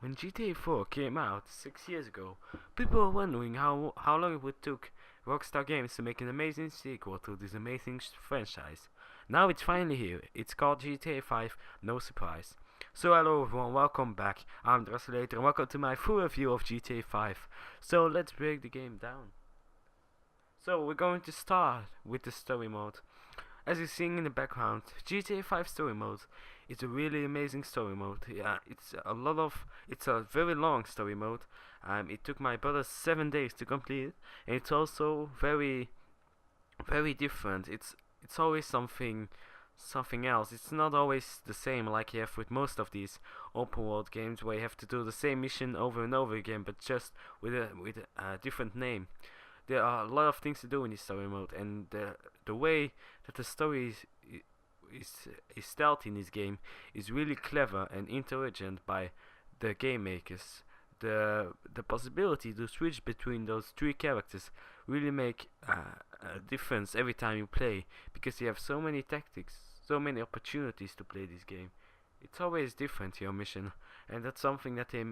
When GTA 4 came out 6 years ago, people were wondering how long it would took Rockstar Games to make an amazing sequel to this amazing franchise. Now it's finally here. It's called GTA 5, no surprise. So hello everyone, welcome back. I'm Rossillator and welcome to my full review of GTA 5. So let's break the game down. So we're going to start with the story mode. As you're seeing in the background, GTA 5 story mode is a really amazing story mode. Yeah, it's a very long story mode. It took my brother 7 days to complete it, and it's also very different. It's always something else. It's not always the same like you have with most of these open world games where you have to do the same mission over and over again, but just with a different name. There are a lot of things to do in this story mode, and the way that the story is told in this game is really clever and intelligent by the game makers. The possibility to switch between those three characters really make a difference every time you play, because you have so many tactics, so many opportunities to play this game. It's always different, your mission, and that's something that they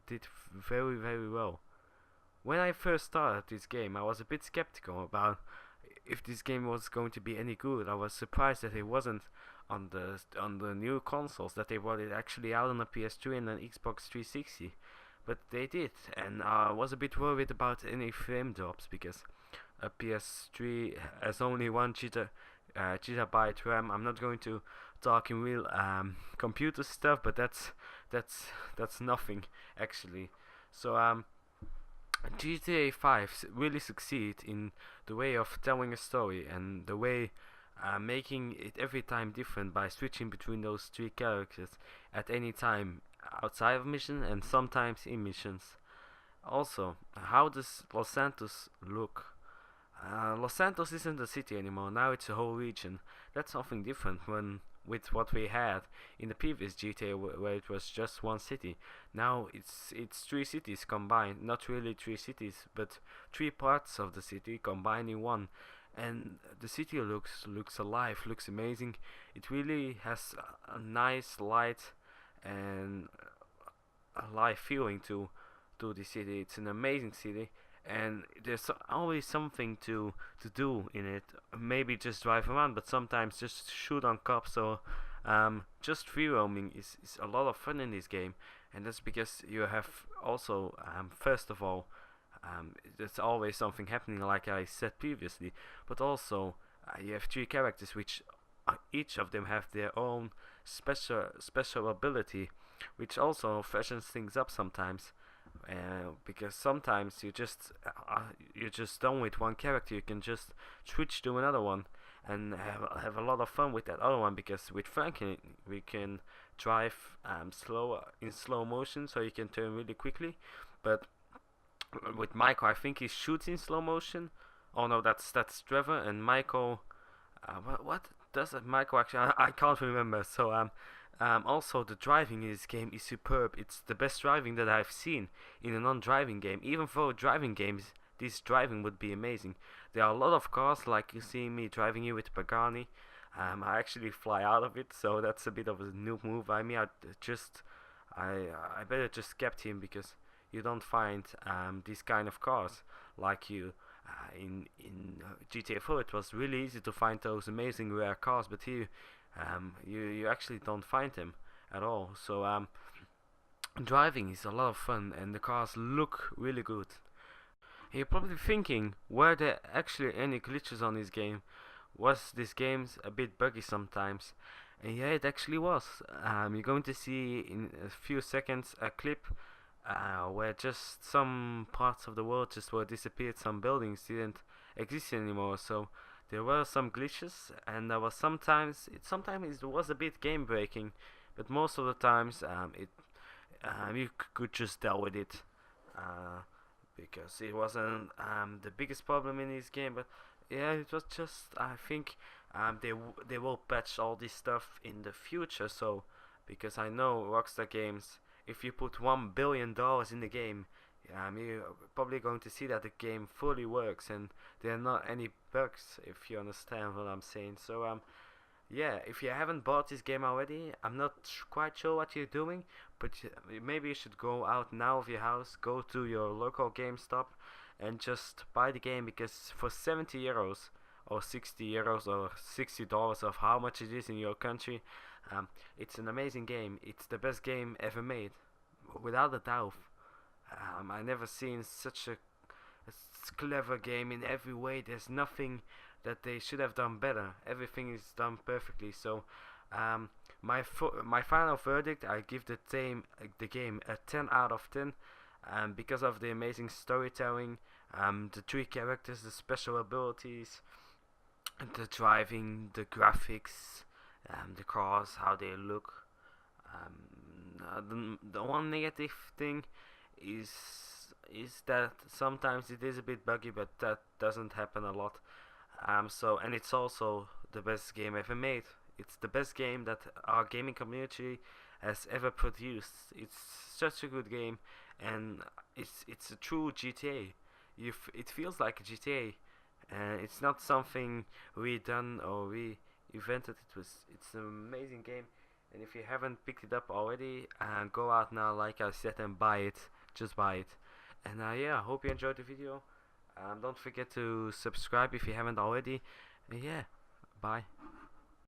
did very well. When I first started this game, I was a bit skeptical about if this game was going to be any good. I was surprised that it wasn't on the new consoles, that they brought it actually out on the PS3 and an Xbox 360. But they did, and I was a bit worried about any frame drops, because a PS3 has only 1 gigabyte RAM. I'm not going to talk in real computer stuff, but that's nothing actually. So GTA 5 really succeed in the way of telling a story, and the way making it every time different by switching between those three characters at any time outside of mission and sometimes in missions. Also, how does Los Santos look? Los Santos isn't a city anymore, now it's a whole region. That's something different when with what we had in the previous GTA, where it was just one city. Now it's three cities combined, not really three cities, but three parts of the city combined in one. And the city looks alive, looks amazing. It really has a nice light and a live feeling to the city. It's an amazing city, and there's always something to do in it. Maybe just drive around, but sometimes just shoot on cops, or just free roaming is a lot of fun in this game. And that's because you have also, first of all, there's always something happening, like I said previously, but also you have three characters which each of them have their own special ability, which also fashions things up sometimes. Because sometimes you're just done with one character, you can just switch to another one and have a lot of fun with that other one. Because with Franklin we can drive in slow motion, so you can turn really quickly. But with Michael, I think he shoots in slow motion. Oh no, that's Trevor. And Michael, what does Michael actually? I can't remember. So also, the driving in this game is superb. It's the best driving that I've seen in a non-driving game. Even for driving games, this driving would be amazing. There are a lot of cars, like you see me driving here with Pagani. I actually fly out of it, so that's a bit of a new move by me. I better just kept him, because you don't find these kind of cars like you in GTA 4. It was really easy to find those amazing rare cars, but here you actually don't find them at all. So driving is a lot of fun, and the cars look really good. You're probably thinking, were there actually any glitches on this game? Was this game a bit buggy sometimes? And yeah, it actually was. You're going to see in a few seconds a clip where just some parts of the world just were disappeared, some buildings didn't exist anymore. So there were some glitches, and there was sometimes it was a bit game breaking, but most of the times you could just deal with it, because it wasn't the biggest problem in this game. But yeah, it was just, I think they will patch all this stuff in the future. So because I know Rockstar Games, if you put $1 billion in the game, you're probably going to see that the game fully works and there are not any bugs, if you understand what I'm saying. So yeah, if you haven't bought this game already, I'm not quite sure what you're doing, but maybe you should go out now of your house, go to your local GameStop, and just buy the game, because for 70 euros or 60 euros or $60 of how much it is in your country, it's an amazing game. It's the best game ever made, without a doubt. I never seen such a clever game in every way. There's nothing that they should have done better. Everything is done perfectly. So, my final verdict, I give the game a 10 out of 10, because of the amazing storytelling, the three characters, the special abilities, the driving, the graphics, the cars, how they look. The one negative thing is that sometimes it is a bit buggy, but that doesn't happen a lot. And it's also the best game ever made. It's the best game that our gaming community has ever produced. It's such a good game, and it's a true GTA. It feels like a GTA, and it's not something redone or re-invented. It's an amazing game, and if you haven't picked it up already, go out now, like I said, and buy it. Just buy it. And yeah, I hope you enjoyed the video. Don't forget to subscribe if you haven't already. And yeah, bye.